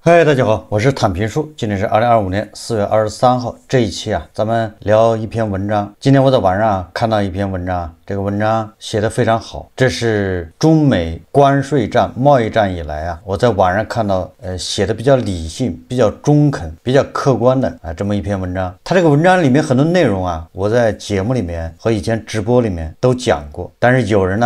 嗨，大家好，我是坦平叔。今天是2025年4月23号。这一期咱们聊一篇文章。今天我在网上看到一篇文章，这个文章写得非常好。这是中美关税战、贸易战以来我在网上看到写的比较理性、比较中肯、比较客观的这么一篇文章。它这个文章里面很多内容我在节目里面和以前直播里面都讲过，但是有人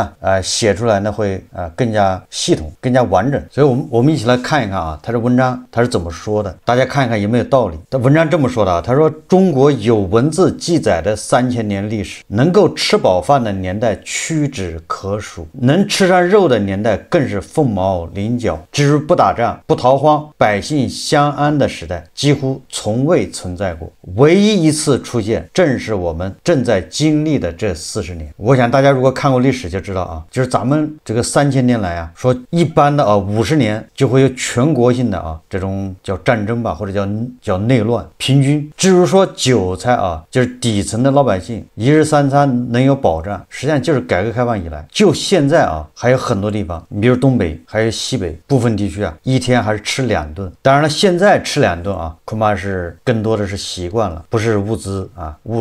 写出来呢会更加系统、更加完整。所以我们一起来看一看他这文章他是怎么说的，大家看一看有没有道理。他文章这么说的他说中国有文字记载的3000年历史，能够吃饱饭的年代屈指可数，能吃上肉的年代更是凤毛麟角。至于不打仗、不逃荒、百姓相安的时代，几乎从未存在过。唯一一次出现，正是我们正在经历的这40年。我想大家如果看过历史就知道就是咱们这个3000年来说一般的50年就会有全国性的这种叫战争吧，或者叫内乱。平均至于说韭菜就是底层的老百姓一日三餐能有保障，实际上就是改革开放以来，就现在还有很多地方，你比如东北还有西北部分地区一天还是吃2顿。当然了，现在吃2顿恐怕是更多的是习惯了，不是物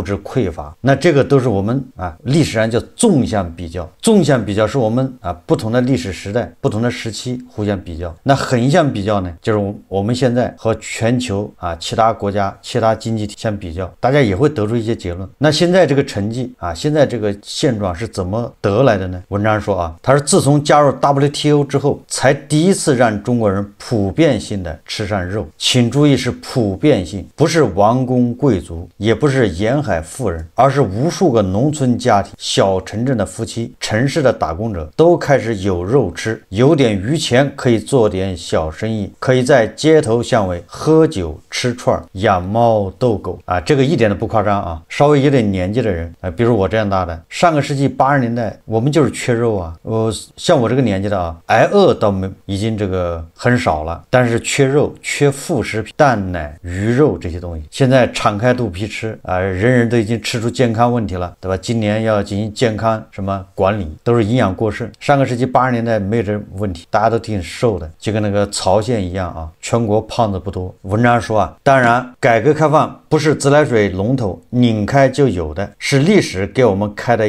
质匮乏。那这个都是我们历史上叫纵向比较。纵向比较是我们不同的历史时代、不同的时期互相比较。那横向比较呢，就是我们现在和全球其他国家、其他经济体相比较，大家也会得出一些结论。那现在这个成绩现在这个现状是怎么得来的呢？文章说他是自从加入 WTO 之后，才第一次让中国人普遍性的吃上肉。请注意是普遍性，不是王公贵族，也不是沿海富人，而是无数个农村家庭、小城镇的夫妻、城市的打工者都开始有肉吃，有点余钱可以做点小生意，可以在街头巷尾喝酒吃串、养猫逗狗这个一点都不夸张稍微有点年纪的人比如我这样大的，上个世纪80年代我们就是缺肉像我这个年纪的挨饿倒已经这个很少了，但是缺肉、缺副食品、蛋奶、鱼肉这些东西，现在敞开肚皮吃人人都已经吃出健康问题了，对吧？今年要进行健康什么管理，都是营养过剩。上个世纪80年代没有这问题，大家都挺瘦的，就跟那个曹县一样全国胖子不多。文章说当然改革开放不是自来水龙头拧开就有的，是历史给我们开的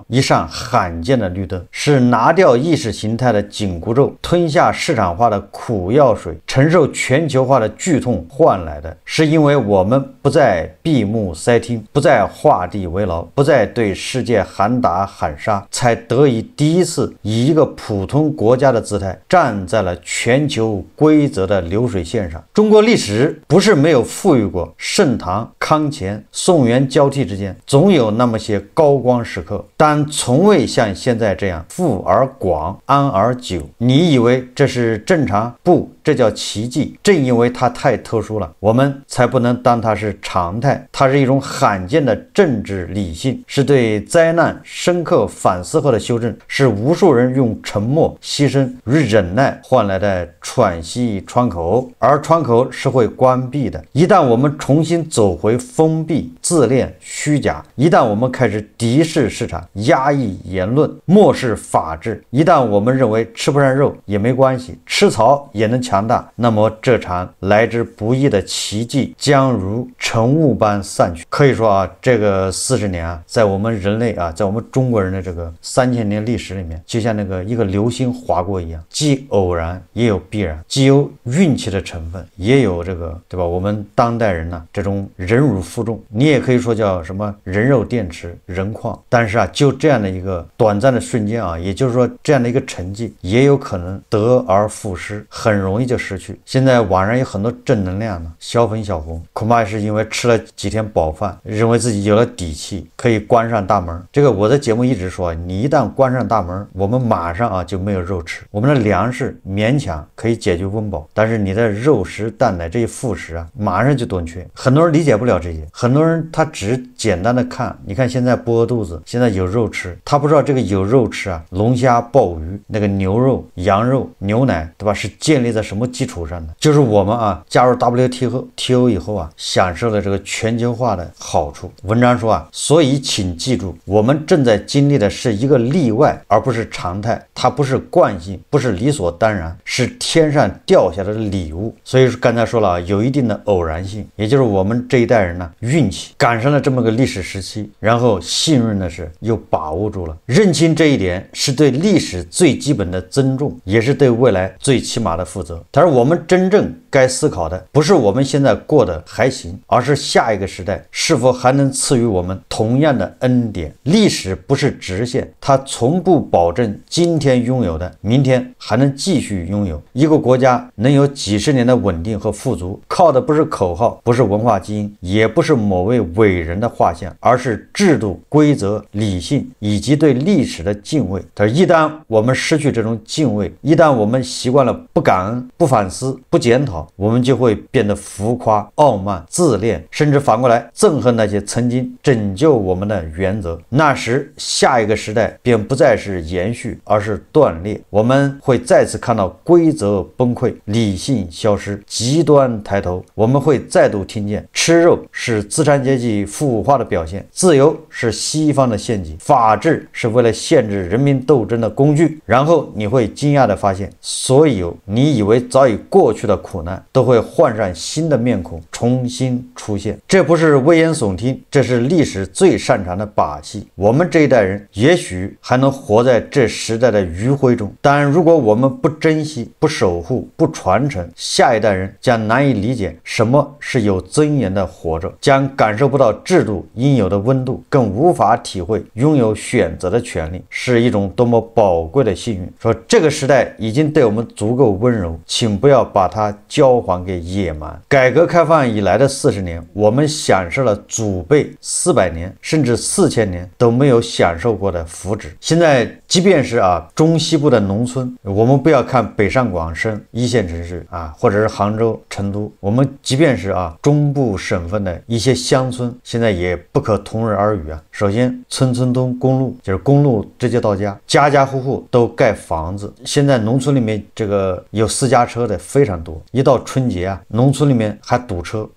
一扇罕见的绿灯，是拿掉意识形态的紧箍咒，吞下市场化的苦药水，承受全球化的剧痛换来的。是因为我们不再闭目塞听，不再画地为牢，不再对世界喊打喊杀，才得以第一次以一个普通国家的姿态站在了全球规则的流水线上。中国历史不是没有富裕过，盛唐、康乾、宋元交替之间总有那么些高光时刻，但从未像现在这样富而广、安而久。你以为这是正常？不，这叫奇迹。正因为它太特殊了，我们才不能当它是常态。它是一种罕见的政治理性，是对灾难深刻反思后的修正，是无数人用沉默、牺牲与忍耐换来的喘息窗口，而窗口是会关闭的。一旦我们重新走回封闭、自恋、虚假，一旦我们开始敌视市场、压抑言论、漠视法治，一旦我们认为吃不上肉也没关系，吃草也能强大，那么这场来之不易的奇迹将如晨雾般散去。可以说这个40年在我们人类在我们中国人的这个3000年历史里面，就像那个一个流星划过一样，既偶然也有必然，既有运气的成分，也有这个对吧？我们当代人这种忍辱负重，你也可以说叫什么人肉电池、人矿。但是就这样的一个短暂的瞬间也就是说这样的一个成绩也有可能得而复失，很容易就失去。现在网上有很多正能量小粉小红，恐怕是因为吃了几天饱饭，认为自己有了底气，可以关上大门。这个我在节目一直说，你一旦关上大门，我们马上就没有肉吃。我们的粮食勉强可以解决温饱，但是你的肉食、蛋奶这些副食马上就短缺。很多人理解不了这些。很多人他只简单的看，你看现在不饿肚子，现在有肉吃，他不知道这个有肉吃啊，龙虾、鲍鱼、那个牛肉、羊肉、牛奶，对吧？是建立在什么基础上的？就是我们啊加入 WTO 以后啊，享受了这个全球化的好处。文章说啊，所以请记住，我们正在经历的是一个例外，而不是常态，它不是惯性，不是理所当然，是天上掉下来的礼物。所以刚才说了啊，有一定的偶然性，也就是我们这一代人呢，运气赶上了这么个历史时期，然后幸运的是又把握住了。认清这一点是对历史最基本的尊重，也是对未来最起码的负责。但是我们真正该思考的不是我们现在过得还行，而是下一个时代是否还能赐予我们同样的恩典。历史不是直线，它从不保证今天拥有的明天还能继续拥有。一个国家能有几十年的稳定和富足，靠的不是口号，不是文化基因，也不是某位伟人的画像，而是制度、规则、理性以及对历史的敬畏。但是一旦我们失去这种敬畏，一旦我们习惯了不感恩、不反思、不检讨，我们就会变得浮夸、傲慢、自恋，甚至反过来憎恨那些曾经拯救我们的原则。那时下一个时代便不再是延续，而是断裂。我们会再次看到规则崩溃，理性消失，极端抬头。我们会再度听见吃肉是资产阶级腐化的表现，自由是西方的陷阱，法治是为了限制人民斗争的工具。然后你会惊讶地发现，所有你以为早已过去的苦难都会换上新的面孔，重新出现。这不是危言耸听，这是历史最擅长的把戏。我们这一代人也许还能活在这时代的余晖中，但如果我们不珍惜、不守护、不传承，下一代人将难以理解什么是有尊严的活着，将感受不到制度应有的温度，更无法体会拥有选择的权利是一种多么宝贵的幸运。说这个时代已经对我们足够温柔，请不要把它交还给野蛮。改革开放以来的40年，我们享受了祖辈400年甚至4000年都没有享受过的福祉。现在即便是中西部的农村，我们不要看北上广深一线城市或者是杭州、成都，我们即便是中部省份的一些乡村，现在也不可同日而语。首先，村村通公路，就是公路直接到家，家家户户都盖房子。现在农村里面这个有私家车的非常多，一到春节农村里面还堵车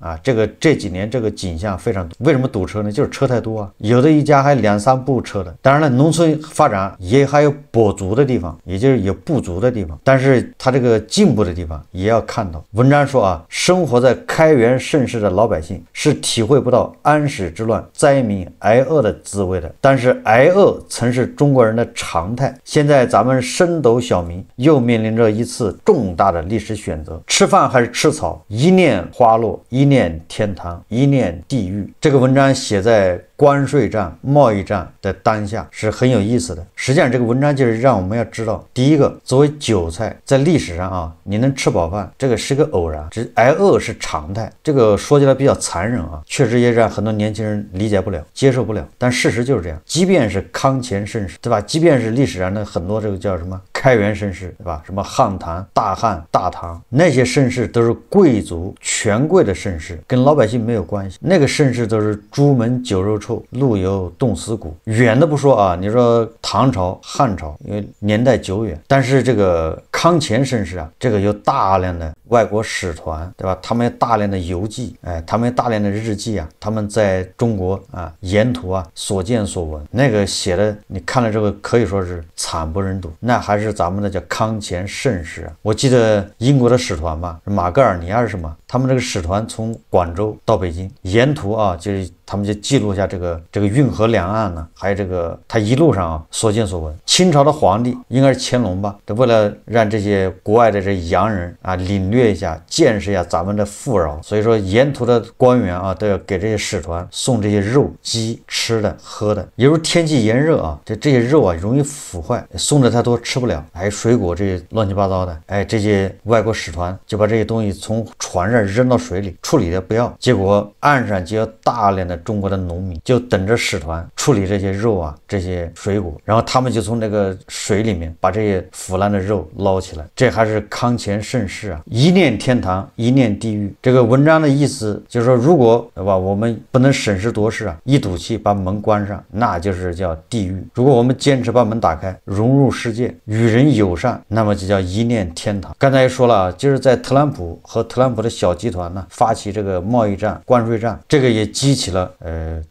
这几年这个景象非常多。为什么堵车呢？就是车太多有的一家还2、3部车的。当然了，农村发展也还有跛足的地方，也就是有不足的地方，但是它这个进步的地方也要看到。文章说生活在开元盛世的老百姓是体会不到安史之乱、灾民挨饿的滋味的，但是挨饿曾是中国人的常态。现在咱们升斗小民又面临着一次重大的历史选择：吃饭还是吃草？一念花落，一念天堂，一念地狱。这个文章写在关税战、贸易战的当下是很有意思的。实际上这个文章就是让我们要知道，第一个，作为韭菜，在历史上你能吃饱饭，这个是个偶然，挨饿是常态。这个说起来比较残忍确实也让很多年轻人理解不了、接受不了，但事实就是这样。即便是康乾盛世，对吧？即便是历史上的很多这个叫什么开元盛世，对吧？什么汉唐、大汉、大唐，那些盛世都是贵族权贵的盛世，跟老百姓没有关系。那个盛世都是朱门酒肉臭，路有冻死骨。远的不说你说唐朝、汉朝，因为年代久远，但是这个康乾盛世这个有大量的外国使团，对吧？他们有大量的游记，他们有大量的日记他们在中国沿途所见所闻，那个写的你看了这个可以说是惨不忍睹。那还是咱们的叫康乾盛世我记得英国的使团吧，马格尔尼亚是什么？他们这个使团从广州到北京，沿途就是他们就记录下这个运河两岸呢，还有这个他一路上所见所闻。清朝的皇帝应该是乾隆吧，为了让这些国外的这洋人领略一下、见识一下咱们的富饶，所以说沿途的官员都要给这些使团送这些肉、鸡吃的、喝的。有时候天气炎热这些肉容易腐坏，送的太多吃不了，还有水果这些乱七八糟的，这些外国使团就把这些东西从船上扔到水里处理的不要，结果岸上就有大量的中国的农民就等着使团处理这些肉啊，这些水果，然后他们就从那个水里面把这些腐烂的肉捞起来。这还是康乾盛世啊，一念天堂，一念地狱。这个文章的意思就是说，如果对吧，我们不能审时度势啊，一赌气把门关上，那就是叫地狱。如果我们坚持把门打开，融入世界，与人友善，那么就叫一念天堂。刚才也说了啊，就是在特朗普和特朗普的小集团呢发起这个贸易战、关税战，这个也激起了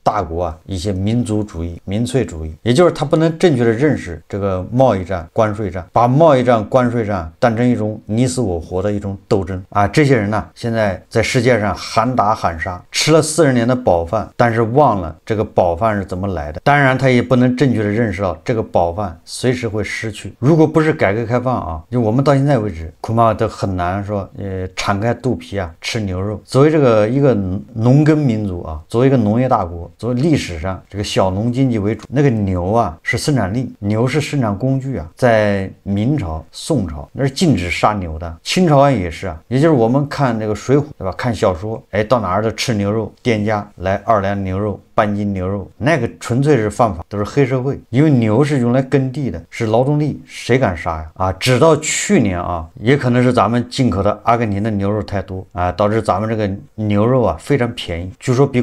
大国啊一些民族主义、民粹主义，也就是他不能正确的认识这个贸易战、关税战，把贸易战、关税战当成一种你死我活的一种斗争啊。这些人呢，现在在世界上喊打喊杀，吃了40年的饱饭，但是忘了这个饱饭是怎么来的。当然，他也不能正确的认识到这个饱饭随时会失去。如果不是改革开放啊，就我们到现在为止，恐怕都很难说敞开肚皮啊吃牛肉。作为这个一个农耕民族啊，作为一个农业大国，作为历史上这个小农经济为主，那个牛啊是生产力，牛是生产工具啊。在明朝、宋朝那是禁止杀牛的，清朝也是啊。也就是我们看那个水浒对吧，看小说，到哪儿都吃牛肉，店家来2两牛肉、半斤牛肉，那个纯粹是犯法，都是黑社会。因为牛是用来耕地的，是劳动力，谁敢杀呀？啊，直到去年啊，也可能是咱们进口的阿根廷的牛肉太多啊，导致咱们这个牛肉啊非常便宜，据说比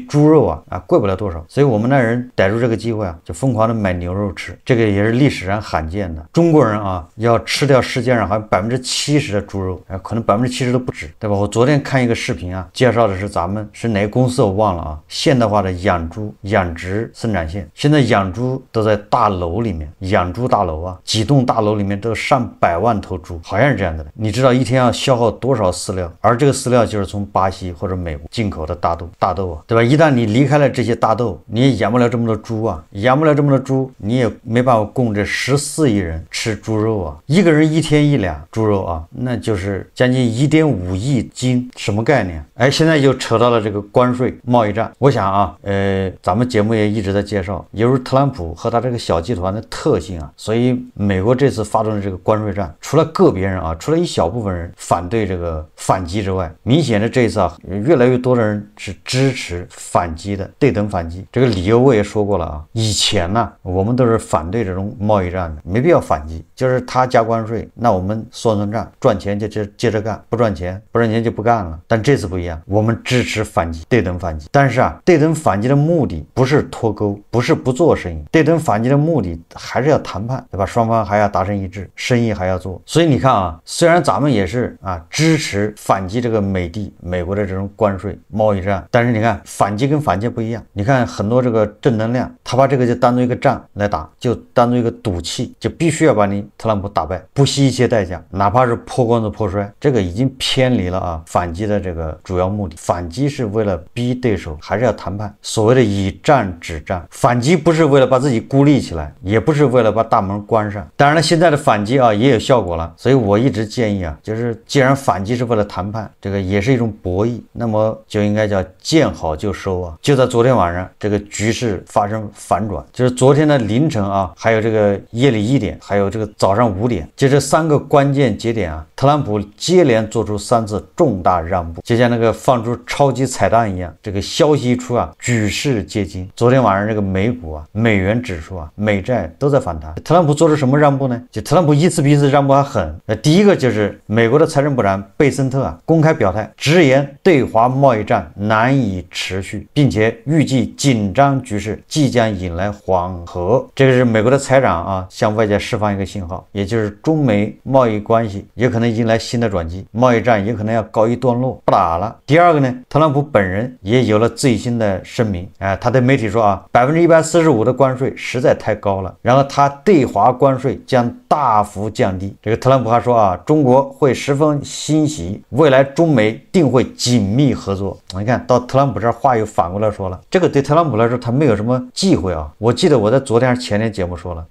猪肉啊贵不了多少。所以我们那人逮住这个机会啊，就疯狂的买牛肉吃，这个也是历史上罕见的。中国人啊，要吃掉世界上好像70%的猪肉，可能70%都不止，对吧？我昨天看一个视频啊，介绍的是咱们是哪个公司我忘了啊，现代化的养猪养殖生产线。现在养猪都在大楼里面，养猪大楼啊，几栋大楼里面都上百万头猪，好像是这样的。你知道一天要消耗多少饲料？而这个饲料就是从巴西或者美国进口的大豆啊，对吧？一旦你离开了这些大豆，你也养不了这么多猪啊，养不了这么多猪，你也没办法供这14亿人吃猪肉啊。一个人一天1两猪肉啊，那就是将近1.5亿斤，什么概念？现在就扯到了这个关税贸易战。我想啊，咱们节目也一直在介绍，也就是特朗普和他这个小集团的特性啊，所以美国这次发动的这个关税战，除了个别人啊，除了一小部分人反对这个反击之外，明显的这一次啊，越来越多的人是支持反击的，对等反击。这个理由我也说过了啊，以前呢，我们都是反对这种贸易战的，没必要反击，就是他加关税，那我们算账，赚钱就接着干，不赚钱就不干了。但这次不一样，我们支持反击，对等反击。但是啊，对等反击的目的不是脱钩，不是不做生意，对等反击的目的还是要谈判，对吧？双方还要达成一致，生意还要做。所以你看啊，虽然咱们也是啊支持反击这个美国的这种关税贸易战，但是你看反击跟反击不一样。你看很多这个正能量，他把这个就当做一个仗来打，就当做一个赌气，就必须要把你特朗普打败，不惜一切代价，哪怕是破罐子破摔。这个已经偏离了啊反击的这个主要目的。反击是为了逼对手，还是要谈判，所谓的以战止战。反击不是为了把自己孤立起来，也不是为了把大门关上。当然了，现在的反击啊也有效果了，所以我一直建议啊，就是既然反击是为了谈判，这个也是一种博弈，那么就应该叫见好就收啊。就在昨天晚上，这个局势发生反转，就是昨天的凌晨啊，还有这个夜里1点，还有这个早上5点，就这3个关键节点啊，特朗普接连做出3次重大让步，就像那个放出超级彩蛋一样。这个消息一出啊，举世皆惊。昨天晚上这个美股啊、美元指数啊、美债都在反弹。特朗普做出什么让步呢？就特朗普一次比一次让步还狠。第一个就是美国的财政部长贝森特啊，公开表态，直言对华贸易战难以持续，并且预计紧张局势即将引来缓和。这个是美国的财长啊，向外界释放一个信号，也就是中美贸易关系也可能迎来新的转机，贸易战也可能要告一段落，不打了。第二个呢，特朗普本人也有了最新的声明，他对媒体说啊，145%的关税实在太高了，然后他对华关税将大幅降低。这个特朗普还说啊，中国会十分欣喜，未来中美定会紧密合作。你看到特朗普这儿话又反过来说了，这个对特朗普来说他没有什么忌讳啊。我记得我在昨天前天节目说了，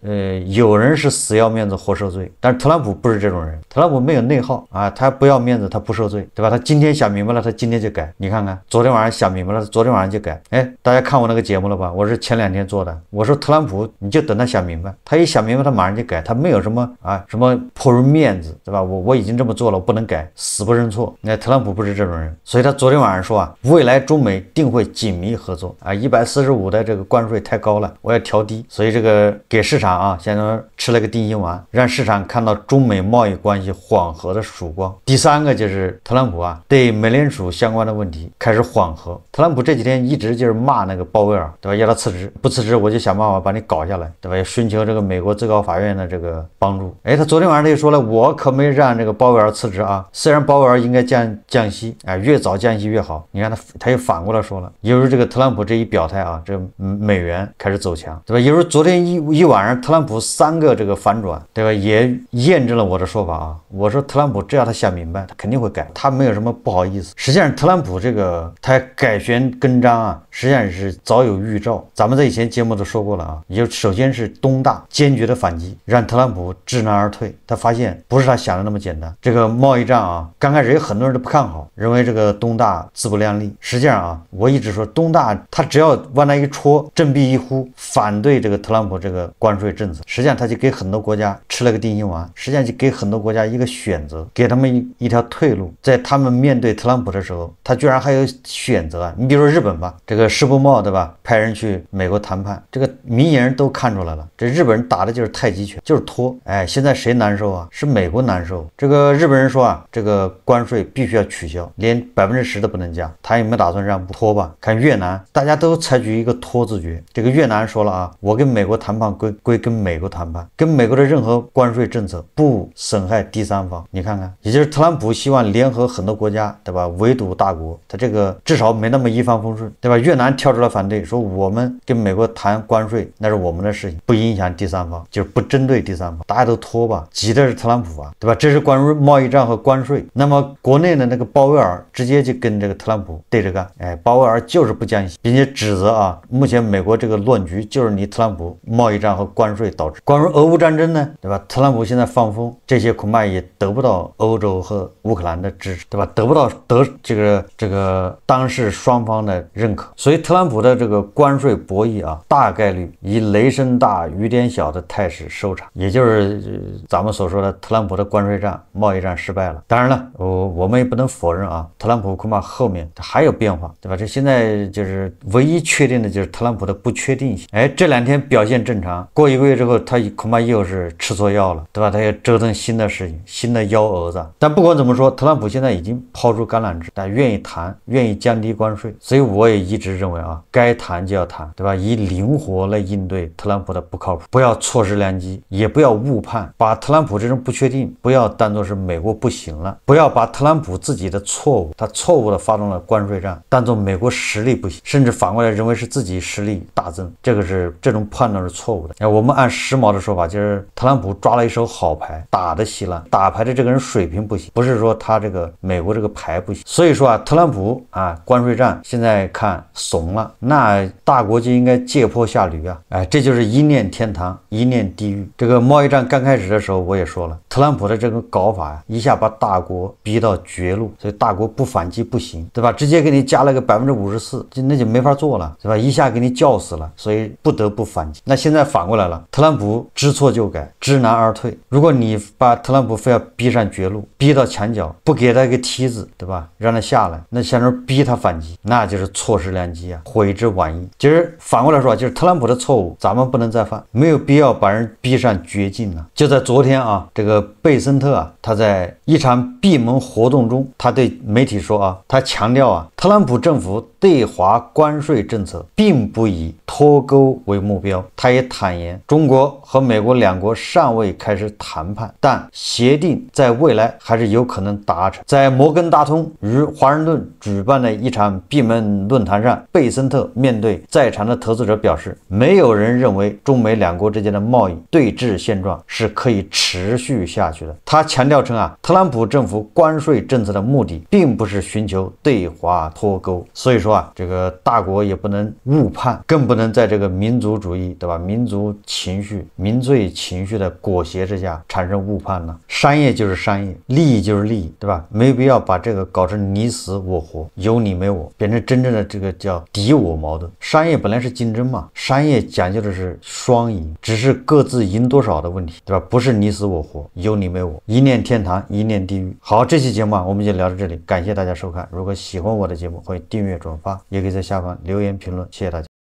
有人是死要面面子活受罪。但是特朗普不是这种人，特朗普没有内耗啊，他不要面子，他不受罪，对吧？他今天想明白了，他今天就改。你看看，昨天晚上想明白了，昨天晚上就改。哎，大家看我那个节目了吧？我是前2天做的。我说特朗普，你就等他想明白，他一想明白，他马上就改，他没有什么什么迫于面子，对吧？我已经这么做了，我不能改，死不认错。那特朗普不是这种人，所以他昨天晚上说未来中美定会紧密合作145的这个关税太高了，我要调低，所以这个给市场现在吃了个定心丸，让市场看到中美贸易关系缓和的曙光。第3个就是特朗普对美联储相关的问题开始缓和。特朗普这几天一直就是骂那个鲍威尔，对吧？要他辞职，不辞职我就想办法把你搞下来，对吧？寻求这个美国最高法院的这个帮助。哎，他昨天晚上他就说了，我可没让这个鲍威尔辞职啊，虽然鲍威尔应该降息越早降息越好。你看他又反过来说了，有时候这个特朗普这一表态这个美元开始走强，对吧？有时候昨天一晚上特朗普3个这个反转，对吧？也验证了我的说法我说特朗普只要他想明白，他肯定会改，他没有什么不好意思。实际上特朗普这个他改弦更张实际上是早有预兆。咱们在以前节目都说过了也就首先是东大坚决的反击，让特朗普知难而退。他发现不是他想的那么简单。这个贸易战刚开始有很多人都不看好，认为这个东大自不量力。实际上我一直说东大他只要往那一戳，振臂一呼，反对这个特朗普这个关税政策，实际上他就给很多国家吃了个定心丸，实际上就给很多国家一个选择，给他们一条退路。在他们面对特朗普的时候，他居然还有选择你比如说日本吧，这个世博茂对吧，派人去美国谈判，这个明眼人都看出来了，这日本人打的就是太极拳，就是拖。现在谁难受是美国难受。这个日本人说这个关税必须要取消，连10%都不能加，他有没有打算让步？拖吧。看越南，大家都采取一个拖字诀。这个越南说了我跟美国谈判归跟美国谈判，跟美国的任何关税政策不损害第三方。你看看，也就是特朗普希望联合很多国家，对吧？围堵大国，他这个至少没那么一帆风顺，对吧？越南跳出来反对，说我们跟美国谈关税那是我们的事情，不影响第三方，就是不针对第三方。大家都拖吧，急的是特朗普对吧？这是关于贸易战和关税。那么国内的那个鲍威尔直接就跟这个特朗普对着干，鲍威尔就是不降息，并且指责目前美国这个乱局就是你特朗普贸易战和关税导致。关于俄乌战争呢，对吧？特朗普现在放风，这些恐怕也得不到欧洲和乌克兰的支持，对吧？得不到这个当事双方的认可，所以特朗普的这个关税博弈大概率以雷声大雨点小的态势收场，也就是咱们所说的特朗普的关税战、贸易战失败了。当然了，我们也不能否认特朗普恐怕后面还有变化，对吧？这现在就是唯一确定的就是特朗普的不确定性。这2天表现正常，过1个月之后他恐怕又是吃错药了，对吧？他要折腾新的事情，新的幺蛾子。但不管怎么说，特朗普现在已经抛出橄榄枝，但愿意谈，愿意降低关税。所以我也一直认为该谈就要谈，对吧？以灵活来应对特朗普的不靠谱，不要错失良机，也不要误判，把特朗普这种不确定不要当作是美国不行了，不要把特朗普自己的错误，他错误的发动了关税战，当作美国实力不行，甚至反过来认为是自己实力大增，这种判断是错误的。我们按时髦的说法，就是特朗普抓了一手好牌，打得稀烂，打牌的这个人水平不行，不是说他这个美国这个牌不行。所以说特朗普关税战现在看怂了，那大国就应该借坡下驴这就是一念天堂一念地狱。这个贸易战刚开始的时候我也说了，特朗普的这个搞法一下把大国逼到绝路，所以大国不反击不行，对吧？直接给你加了个54%，那就没法做了，对吧？一下给你叫死了，所以不得不反击。那现在反过来了，特朗普知错就改，知难而退。如果你把特朗普非要逼上绝路，逼到墙角，不给他一个梯子，对吧？让他下来，那相当于逼他反击，那就是错失良机悔之晚矣。其实反过来说，就是特朗普的错误咱们不能再犯，没有必要把人逼上绝境了。就在昨天这个贝森特他在一场闭门活动中，他对媒体说他强调特朗普政府对华关税政策并不以脱钩为目标。他也坦言，中国和美国两国尚未开始谈判，但协定在未来还是有可能达成。在摩根大通于华盛顿举办的一场闭门论坛上，贝森特面对在场的投资者表示，没有人认为中美两国之间的贸易对峙现状是可以持续下去的。他强调称特朗普政府关税政策的目的并不是寻求对华脱钩。所以说这个大国也不能误判，更不能在这个民族主义，对吧？民族情绪、民粹情绪的的裹挟之下产生误判呢？商业就是商业，利益就是利益，对吧？没必要把这个搞成你死我活，有你没我，变成真正的这个叫敌我矛盾。商业本来是竞争嘛，商业讲究的是双赢，只是各自赢多少的问题，对吧？不是你死我活，有你没我，一念天堂，一念地狱。好，这期节目我们就聊到这里，感谢大家收看。如果喜欢我的节目，欢迎订阅转发，也可以在下方留言评论，谢谢大家。